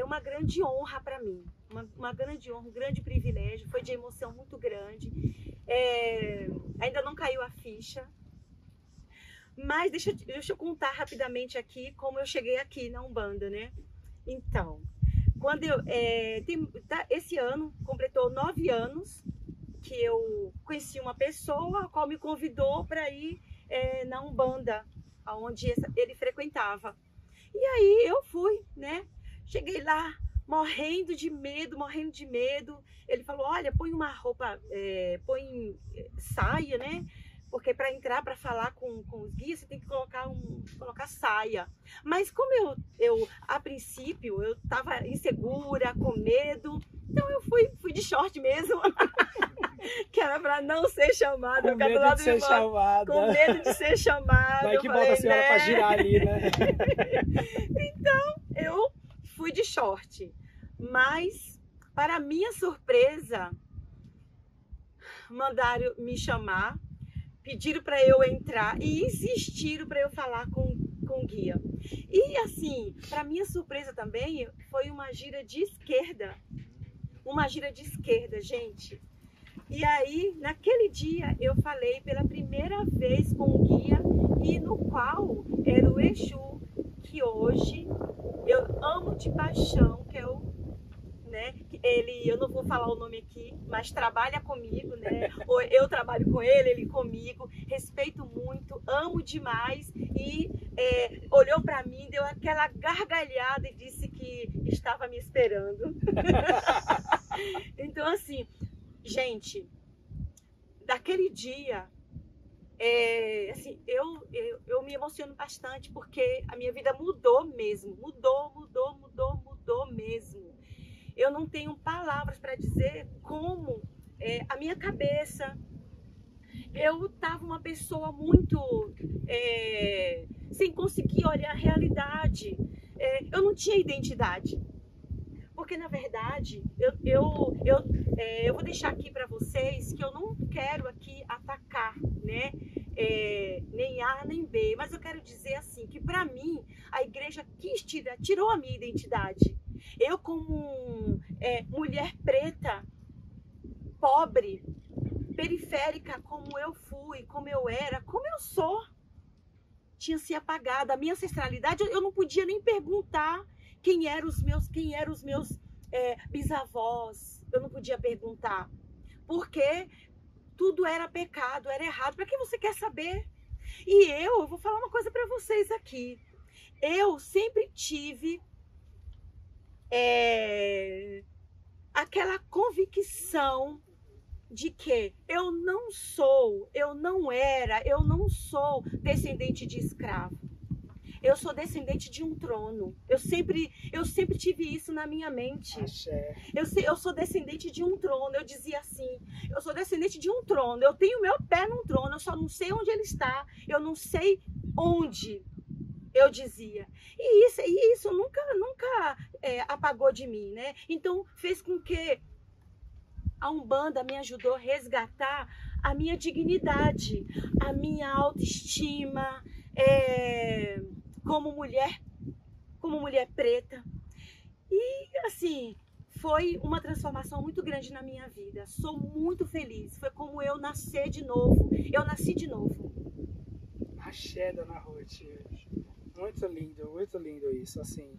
uma grande honra para mim. Uma grande honra, um grande privilégio, foi de emoção muito grande. Ainda não caiu a ficha, mas deixa eu contar rapidamente aqui como eu cheguei aqui na Umbanda, né? Então, quando esse ano completou 9 anos que eu conheci uma pessoa a qual me convidou para ir na Umbanda, onde ele frequentava. E aí eu fui, né? Cheguei lá, morrendo de medo. Ele falou, olha, põe uma roupa, põe saia, né? Porque para entrar, para falar com os guias, você tem que colocar saia. Mas como eu a princípio, eu estava insegura, com medo, então eu fui de short mesmo. Que era para não ser chamada. Com medo de ser chamada. Com medo de ser chamada. Vai que bota a senhora para girar ali, né? Então, eu fui de short. Mas, para minha surpresa, mandaram me chamar, pediram para eu entrar e insistiram para eu falar com o guia. E assim, para minha surpresa também, foi uma gira de esquerda. Uma gira de esquerda, gente. E aí, naquele dia, eu falei pela primeira vez com o guia, e no qual era o Exu, que hoje eu amo de paixão, que é o, né, eu não vou falar o nome aqui, mas trabalha comigo, né? Eu trabalho com ele comigo, respeito muito, amo demais, e olhou para mim, deu aquela gargalhada e disse que estava me esperando. Então, assim, gente, daquele dia, assim, eu me emociono bastante, porque a minha vida mudou mesmo, mudou mesmo. Eu não tenho palavras para dizer como a minha cabeça, eu estava uma pessoa muito sem conseguir olhar a realidade, eu não tinha identidade. Porque, na verdade, eu vou deixar aqui para vocês que eu não quero aqui atacar, né? Nem A, nem B. Mas eu quero dizer assim, que para mim, a igreja tirou a minha identidade. Eu, como mulher preta, pobre, periférica, como eu fui, como eu era, como eu sou, tinha se apagado. A minha ancestralidade, eu não podia nem perguntar quem eram os meus bisavós. Eu não podia perguntar, porque tudo era pecado, era errado. Para que você quer saber? E eu vou falar uma coisa para vocês aqui. Eu sempre tive aquela convicção de que eu não sou descendente de escravo. Eu sou descendente de um trono. Eu sempre tive isso na minha mente. Eu sou descendente de um trono. Eu dizia assim, eu sou descendente de um trono. Eu tenho meu pé num trono, eu só não sei onde ele está. Eu não sei onde, eu dizia. E isso nunca apagou de mim, né? Então fez com que a Umbanda me ajudou a resgatar a minha dignidade, a minha autoestima, como mulher preta. E assim, foi uma transformação muito grande na minha vida. Sou muito feliz. Foi como eu nasci de novo. Eu nasci de novo. Axé, Dona Ruth. Muito lindo isso, assim.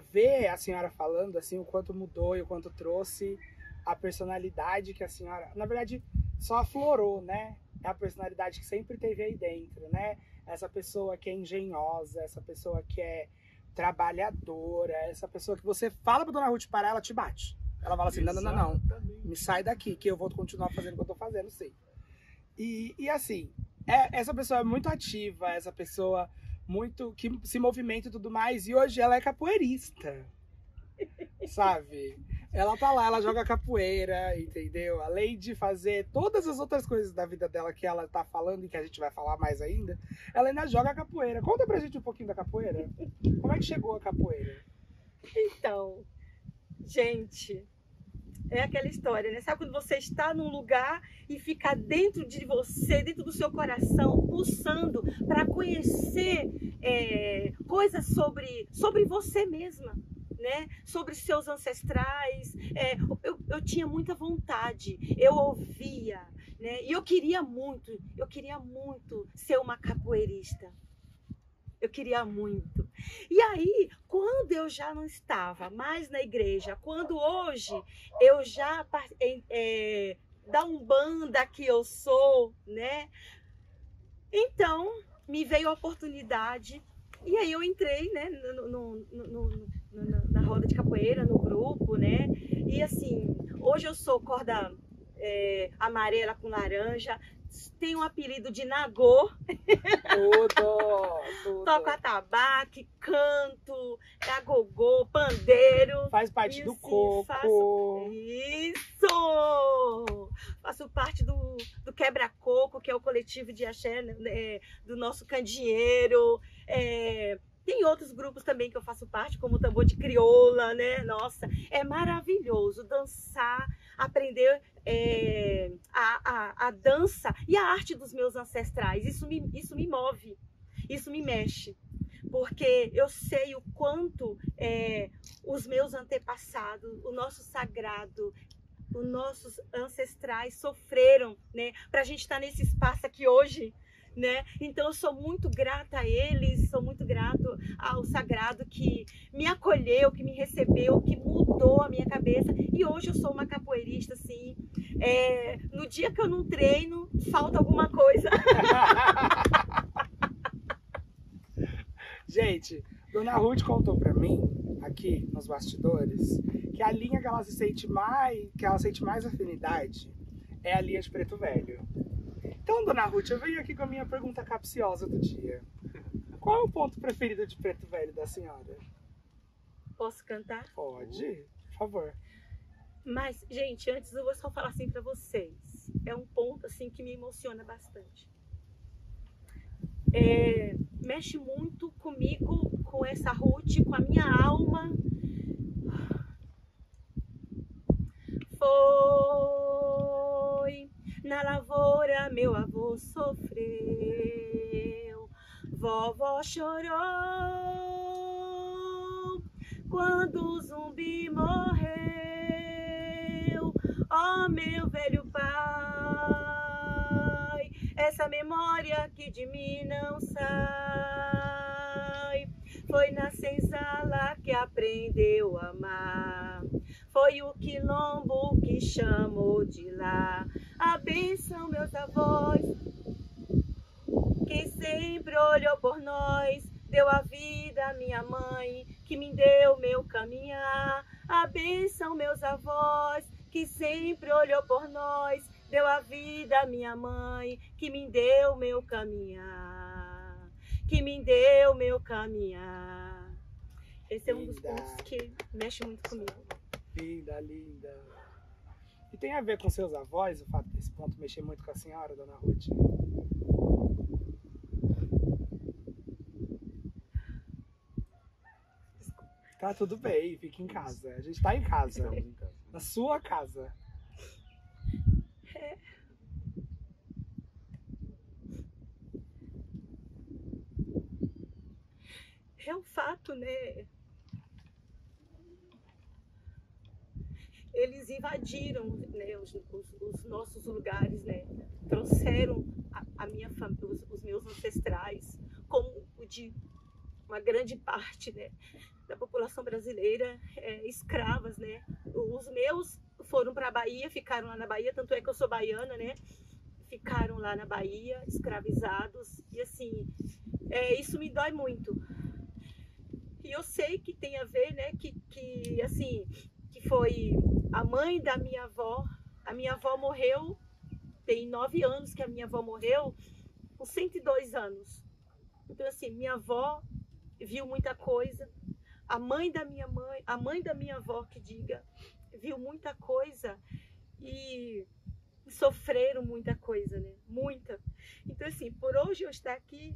Ver a senhora falando, assim, o quanto mudou e o quanto trouxe a personalidade que a senhora, na verdade, só aflorou, né? É a personalidade que sempre teve aí dentro, né? Essa pessoa que é engenhosa, essa pessoa que é trabalhadora, essa pessoa que você fala pra Dona Ruth parar, ela te bate. Ela fala assim, não, me sai daqui, que eu vou continuar fazendo o que eu tô fazendo, sei. E assim, essa pessoa é muito ativa, essa pessoa muito que se movimenta e tudo mais, e hoje ela é capoeirista, sabe? Ela tá lá, ela joga capoeira, entendeu? Além de fazer todas as outras coisas da vida dela que ela tá falando e que a gente vai falar mais ainda, ela ainda joga capoeira. Conta pra gente um pouquinho da capoeira. Como é que chegou a capoeira? Então, gente, é aquela história, né? Sabe quando você está num lugar e fica dentro de você, dentro do seu coração, pulsando para conhecer coisas sobre você mesma, né? Sobre seus ancestrais. Eu tinha muita vontade, eu ouvia, né? E eu queria muito ser uma capoeirista. Eu queria muito. E aí, quando eu já não estava mais na igreja, quando hoje eu já da Umbanda que eu sou, né? Então, me veio a oportunidade e aí eu entrei, né, na roda de capoeira, no grupo, né? E assim, hoje eu sou corda amarela com laranja, tenho um apelido de Nagô. Tudo. Toco atabaque, canto, agogô, pandeiro. Faz parte do coco. Isso! Faço parte do Quebra-Coco, que é o coletivo de axé, né, do nosso candeeiro. Tem outros grupos também que eu faço parte, como o Tambor de Crioula, né? Nossa, é maravilhoso dançar, aprender a dança e a arte dos meus ancestrais. Isso me move, isso me mexe. Porque eu sei o quanto os meus antepassados, o nosso sagrado, os nossos ancestrais sofreram, né? Para a gente estar nesse espaço aqui hoje, né? Então eu sou muito grata a eles, sou muito grato ao sagrado que me acolheu, que me recebeu, que mudou a minha cabeça. E hoje eu sou uma capoeirista, assim. No dia que eu não treino, falta alguma coisa. Gente, Dona Ruth contou pra mim, aqui nos bastidores, que a linha que ela sente mais afinidade é a linha de Preto Velho. Então, Dona Ruth, eu venho aqui com a minha pergunta capciosa do dia. Qual é o ponto preferido de Preto Velho da senhora? Posso cantar? Pode, por favor. Mas, gente, antes eu vou só falar assim pra vocês. É um ponto assim que me emociona bastante. Mexe muito comigo, com essa Ruth, com a minha alma. Foi na lavoura meu avô sofreu, vovó chorou quando o zumbi morreu. Ó meu velho pai, essa memória que de mim não sai. Foi na senzala que aprendeu a amar, foi o quilombo que chamou de lá. A bênção, meus avós, que sempre olhou por nós, deu a vida à minha mãe, que me deu meu caminhar. A bênção, meus avós, que sempre olhou por nós, deu a vida à minha mãe, que me deu meu caminhar, que me deu meu caminhar. Esse é um dos pontos que mexe muito comigo. Linda, linda. E tem a ver com seus avós, o fato desse ponto mexer muito com a senhora, Dona Ruth? Tá tudo bem, fique em casa. A gente tá em casa. Estamos em casa. Na sua casa. É um fato, né? Eles invadiram, né, os nossos lugares, né? Trouxeram a minha família, os meus ancestrais, como o de uma grande parte, né, da população brasileira, escravas, né? Os meus foram para a Bahia, ficaram lá na Bahia, tanto é que eu sou baiana, né? Ficaram lá na Bahia, escravizados, e assim, isso me dói muito. E eu sei que tem a ver, né, que foi a mãe da minha avó. A minha avó morreu, tem 9 anos que a minha avó morreu, com 102 anos. Então, assim, minha avó viu muita coisa. A mãe da minha avó, que diga, viu muita coisa e sofreram muita coisa, né? Muita. Então, assim, por hoje eu estar aqui,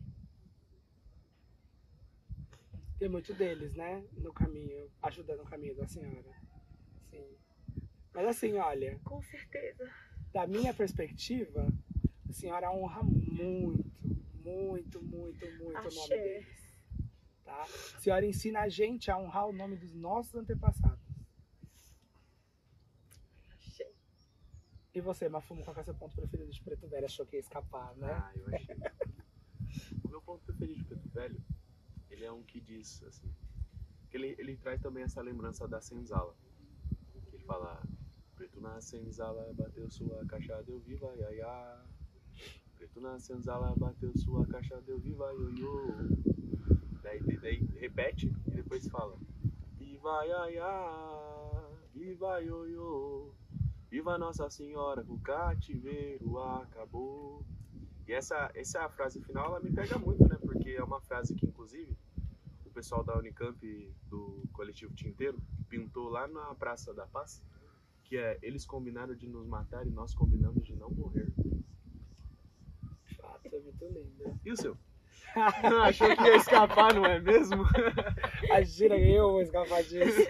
tem muito deles, né? No caminho, ajudando o caminho da senhora. Sim. Mas assim, olha. com certeza. Da minha perspectiva, a senhora honra muito, muito, muito, muito o nome deles. Tá? A senhora ensina a gente a honrar o nome dos nossos antepassados. Axé. E você, Mafumo, qual é o seu ponto preferido de Preto Velho? Achou que ia escapar, né? Ah, eu achei. O meu ponto preferido de Preto Velho, ele é um que diz, assim, que ele traz também essa lembrança da senzala. Que ele fala, preto na senzala, bateu sua caixa, deu viva, iaiá. Preto na senzala, bateu sua caixa, deu viva, ioiô. Daí repete e depois fala, viva, iaiá, viva, ioiô. Viva Nossa Senhora, o cativeiro acabou. E essa frase final, ela me pega muito, né? Porque é uma frase que, inclusive, o pessoal da Unicamp, do coletivo Tinteiro, pintou lá na Praça da Paz, que é: eles combinaram de nos matar e nós combinamos de não morrer. Fato, é muito lindo. E o seu? Achou que ia escapar, não é mesmo? Imagina, eu vou escapar disso.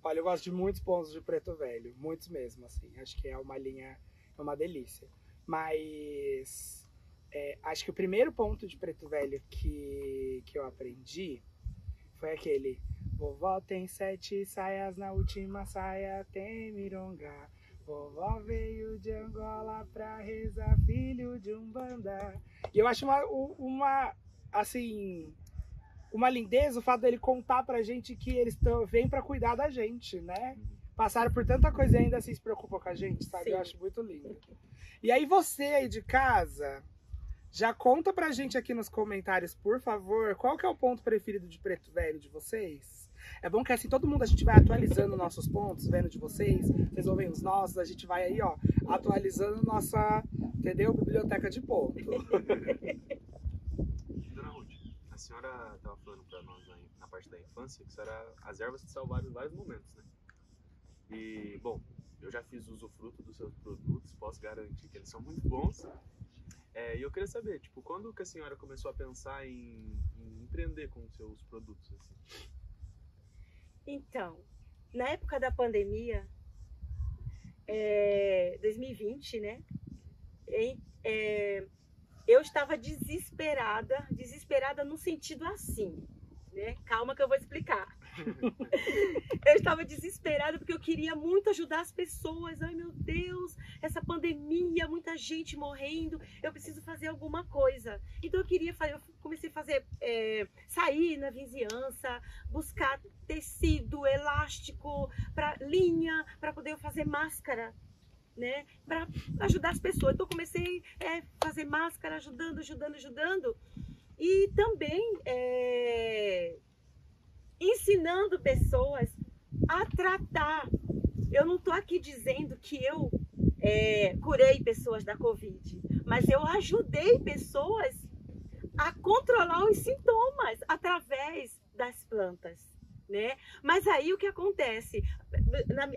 Olha, eu gosto de muitos pontos de Preto Velho, muitos mesmo, assim. Acho que é uma linha, é uma delícia. Mas acho que o primeiro ponto de Preto Velho que eu aprendi foi aquele: vovó tem 7 saias, na última saia tem mironga. Vovó veio de Angola pra rezar, filho de Umbanda. E eu acho uma lindeza o fato dele contar pra gente que eles vêm pra cuidar da gente, né? Passaram por tanta coisa e ainda assim se preocupam com a gente, sabe? Sim. Eu acho muito lindo. E aí você aí de casa, já conta pra gente aqui nos comentários, por favor, qual que é o ponto preferido de Preto Velho de vocês? É bom que assim todo mundo, a gente vai atualizando nossos pontos, vendo de vocês vão os nossos, a gente vai aí, ó, atualizando nossa, entendeu? Biblioteca de ponto. Dona Ruth, a senhora estava falando para nós na parte da infância que as ervas te salvaram em vários momentos, né? E, bom, eu já fiz usufruto dos seus produtos, posso garantir que eles são muito bons. E eu queria saber, tipo, quando que a senhora começou a pensar em empreender com os seus produtos, assim? Então, na época da pandemia, 2020, né? Eu estava desesperada no sentido assim, né? Calma que eu vou explicar. Eu estava desesperada porque eu queria muito ajudar as pessoas. Ai, meu Deus, essa pandemia, muita gente morrendo, eu preciso fazer alguma coisa. Então eu comecei a fazer, sair na vizinhança, buscar tecido, elástico, linha, para poder fazer máscara, né? Para ajudar as pessoas. Então eu comecei a fazer máscara, ajudando. E também ensinando pessoas a tratar. Eu não estou aqui dizendo que eu curei pessoas da Covid, mas eu ajudei pessoas a controlar os sintomas através das plantas, né? Mas aí o que acontece?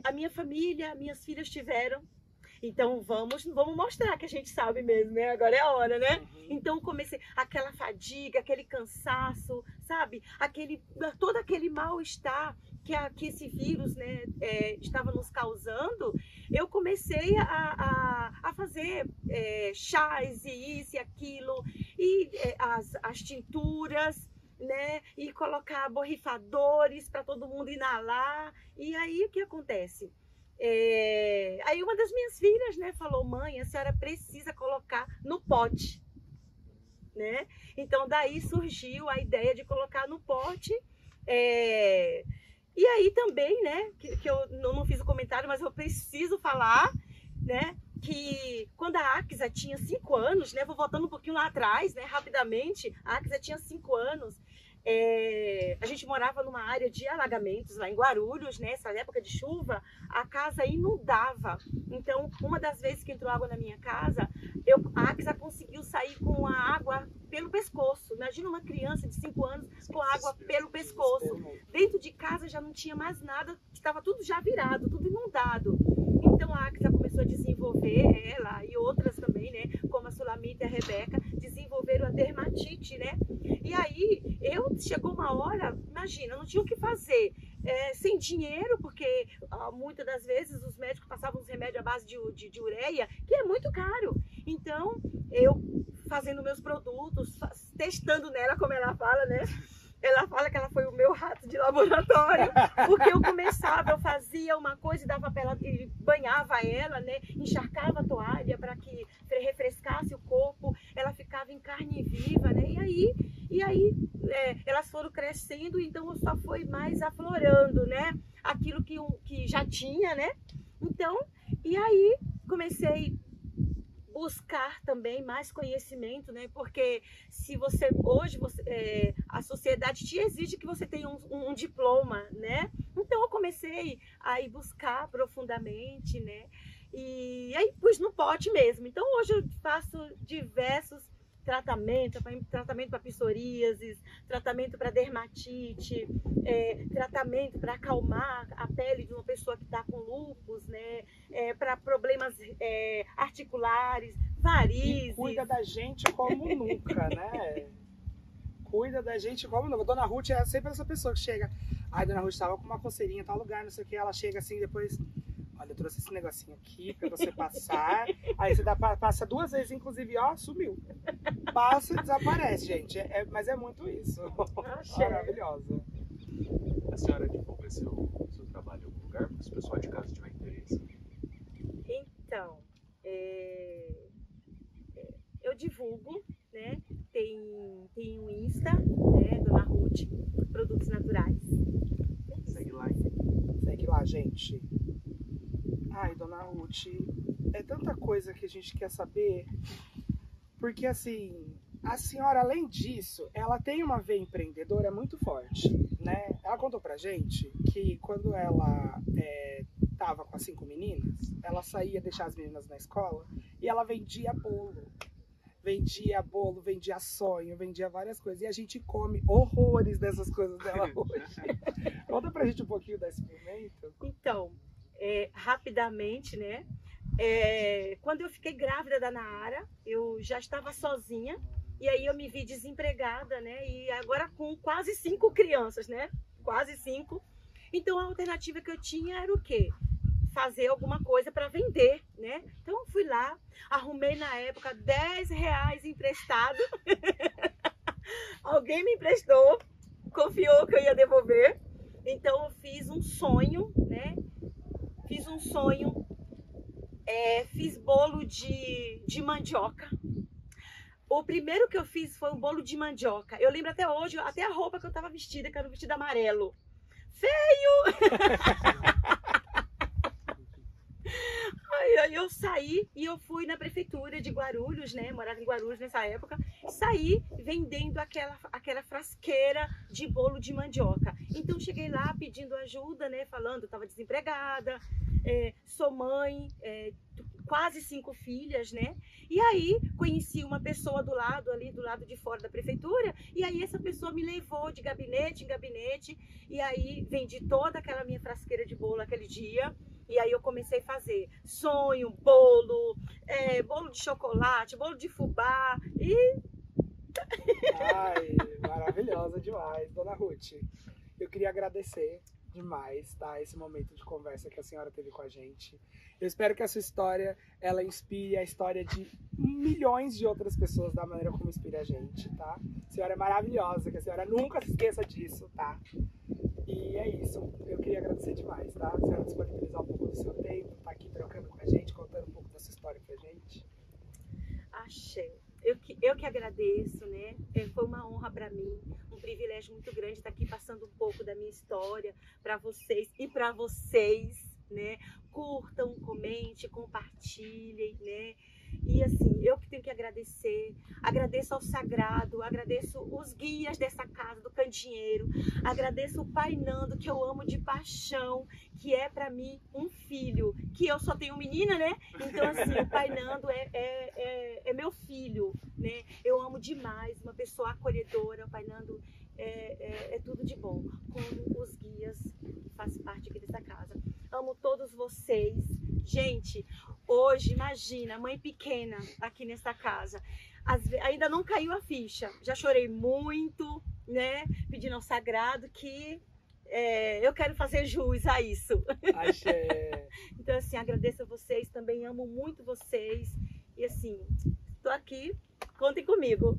A minha família, minhas filhas tiveram. Então vamos mostrar que a gente sabe mesmo, né? Agora é a hora, né? Uhum. Então comecei aquela fadiga, aquele cansaço, sabe? Todo aquele mal-estar que esse vírus, né, estava nos causando. Eu comecei a fazer chás e isso e aquilo, e as tinturas, né? E colocar borrifadores para todo mundo inalar. E aí o que acontece? Aí uma das minhas filhas, né, falou: mãe, a senhora precisa colocar no pote, né? Então daí surgiu a ideia de colocar no pote. E aí também, né, que eu não fiz o comentário, mas eu preciso falar, né, que quando a Axa tinha 5 anos, né, vou voltando um pouquinho lá atrás, né, rapidamente, a Axa tinha 5 anos. A gente morava numa área de alagamentos lá em Guarulhos, né? Nessa época de chuva, a casa inundava. Então, uma das vezes que entrou água na minha casa, a Axa conseguiu sair com a água pelo pescoço. Imagina uma criança de 5 anos com água pelo pescoço. Dentro de casa já não tinha mais nada, estava tudo já virado, tudo inundado. Então a Axa começou a desenvolver, ela e outras também, né, como a Sulamita e a Rebeca, desenvolveram a dermatite, né? E aí chegou uma hora, imagina, não tinha o que fazer, sem dinheiro, porque muitas das vezes os médicos passavam os remédios à base de ureia, que é muito caro. Então eu fazendo meus produtos, testando nela, como ela fala, né? Ela fala que ela foi o meu rato de laboratório, porque eu fazia uma coisa e dava para ela, e banhava ela, né? Encharcava a toalha para que refrescasse o corpo, ela ficava em carne viva, né? E aí elas foram crescendo, então só foi mais aflorando, né? Aquilo que já tinha, né? Então, e aí comecei buscar também mais conhecimento, né? Porque se hoje a sociedade te exige que você tenha um diploma, né? Então eu comecei a ir buscar profundamente, né? E aí pus no pote mesmo. Então hoje eu faço diversos tratamentos para psoríase, tratamento para dermatite, tratamento para acalmar a pele de uma pessoa que está com lúpus, né? Para problemas articulares, varizes. E cuida da gente como nunca, né? Cuida da gente como nunca. Dona Ruth é sempre essa pessoa que chega. Ai, Dona Ruth estava com uma coceirinha em tal lugar, não sei o que. Ela chega assim depois. Olha, eu trouxe esse negocinho aqui pra você passar. Aí você passa 2 vezes, inclusive, ó, sumiu. Passa e desaparece, gente. Mas é muito isso. Maravilhosa. A senhora divulga seu trabalho em algum lugar para o pessoal de casa tiver interesse? Então, eu divulgo, né? Tem um Insta, né? Dona Ruth, Produtos Naturais. Segue lá. Segue lá, gente. Ai, Dona Ruth, é tanta coisa que a gente quer saber, porque assim, a senhora, além disso, ela tem uma veia empreendedora muito forte, né? Ela contou pra gente que quando ela tava com as 5 meninas, ela saía deixar as meninas na escola e ela vendia bolo. Vendia bolo, vendia sonho, vendia várias coisas. E a gente come horrores dessas coisas dela hoje. Conta pra gente um pouquinho desse momento. Então, rapidamente, né? Quando eu fiquei grávida da Nara, eu já estava sozinha. E aí eu me vi desempregada, né? E agora com quase 5 crianças, né? Quase 5. Então a alternativa que eu tinha era o quê? Fazer alguma coisa para vender, né? Então eu fui lá, arrumei na época R$10 emprestado. Alguém me emprestou, confiou que eu ia devolver. Então eu fiz um sonho, né? Fiz um sonho, fiz bolo de mandioca. O primeiro que eu fiz foi um bolo de mandioca. Eu lembro até hoje, até a roupa que eu estava vestida, que era um vestido amarelo. Feio! Aí eu saí e eu fui na prefeitura de Guarulhos, né? Morava em Guarulhos nessa época. Saí vendendo aquela frasqueira de bolo de mandioca. Então cheguei lá pedindo ajuda, né? Falando, eu estava desempregada, sou mãe, quase 5 filhas, né? E aí conheci uma pessoa do lado de fora da prefeitura, e aí essa pessoa me levou de gabinete em gabinete, e aí vendi toda aquela minha frasqueira de bolo aquele dia. E aí eu comecei a fazer sonho, bolo, bolo de chocolate, bolo de fubá e... Ai, maravilhosa demais, Dona Ruth. Eu queria agradecer demais, tá? Esse momento de conversa que a senhora teve com a gente. Eu espero que a sua história, ela inspire a história de milhões de outras pessoas da maneira como inspira a gente, tá? A senhora é maravilhosa, que a senhora nunca se esqueça disso, tá? E é isso, eu queria agradecer demais, tá? A senhora disponibilizar um pouco do seu tempo, tá aqui trocando com a gente, contando um pouco da sua história pra gente. Axé. Eu que agradeço, né? Foi uma honra para mim, um privilégio muito grande estar aqui passando um pouco da minha história para vocês e para vocês, né? Curtam, comentem, compartilhem, né? E assim, eu que tenho que agradecer, agradeço ao Sagrado, agradeço os guias dessa casa, do Candinheiro, agradeço o Pai Nando, que eu amo de paixão, que é pra mim um filho, que eu só tenho menina, né? Então assim, o Pai Nando é meu filho, né? Eu amo demais, uma pessoa acolhedora, o Pai Nando é tudo de bom, como os guias que fazem parte aqui dessa casa. Amo todos vocês. Gente, hoje, imagina, mãe pequena aqui nessa casa. Ainda não caiu a ficha. Já chorei muito, né? Pedindo ao Sagrado que eu quero fazer jus a isso. Axé. Então, assim, agradeço a vocês, também amo muito vocês. E assim, tô aqui, contem comigo.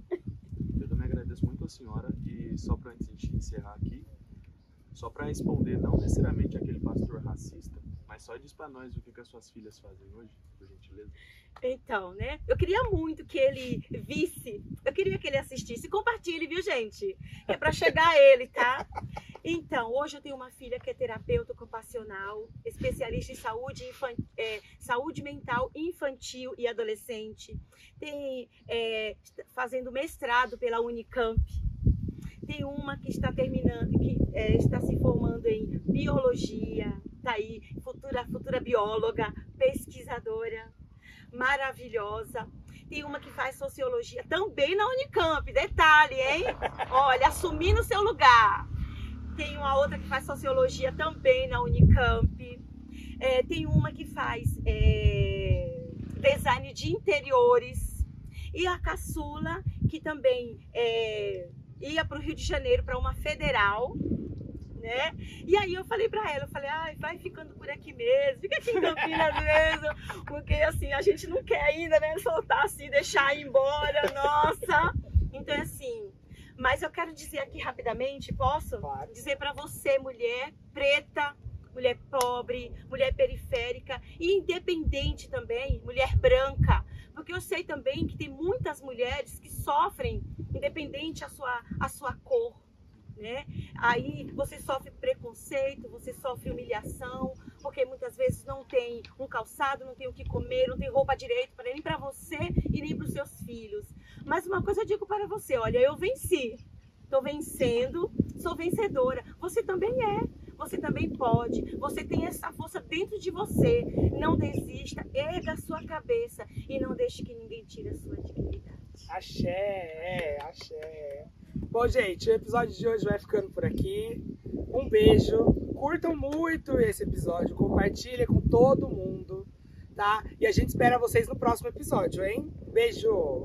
Eu também agradeço muito a senhora. E só para antes de encerrar aqui, só para responder, não necessariamente aquele pastor racista, mas só diz para nós o que as suas filhas fazem hoje, por gentileza. Então, né? Eu queria muito que ele visse, eu queria que ele assistisse. Compartilhe, viu, gente? É para chegar a ele, tá? Então, hoje eu tenho uma filha que é terapeuta ocupacional, especialista em saúde mental infantil e adolescente. Tem fazendo mestrado pela Unicamp. Tem uma que está terminando, que está se formando em biologia, tá aí, futura bióloga, pesquisadora, maravilhosa. Tem uma que faz sociologia, também na Unicamp, detalhe, hein? Olha, assumindo o seu lugar. Tem uma outra que faz sociologia também na Unicamp. Tem uma que faz design de interiores. E a caçula, que também ia para o Rio de Janeiro, para uma federal, né? E aí eu falei para ela, ai, vai ficando por aqui mesmo, fica aqui em Campinas mesmo, porque assim, a gente não quer ainda, né, soltar assim, deixar ir embora, nossa. Então assim, mas eu quero dizer aqui rapidamente, posso? Claro. Dizer para você, mulher preta, mulher pobre, mulher periférica e independente também, mulher branca, porque eu sei também que tem muitas mulheres que sofrem, independente a sua cor, né? Aí você sofre preconceito, você sofre humilhação, porque muitas vezes não tem um calçado, não tem o que comer, não tem roupa direito nem para você e nem para os seus filhos. Mas uma coisa eu digo para você, olha, eu venci, estou vencendo, sou vencedora, você também é. Você também pode, você tem essa força dentro de você. Não desista, erga a sua cabeça e não deixe que ninguém tire a sua dignidade. Axé, axé. Bom, gente, o episódio de hoje vai ficando por aqui. Um beijo, curtam muito esse episódio, compartilhem com todo mundo, tá? E a gente espera vocês no próximo episódio, hein? Beijo!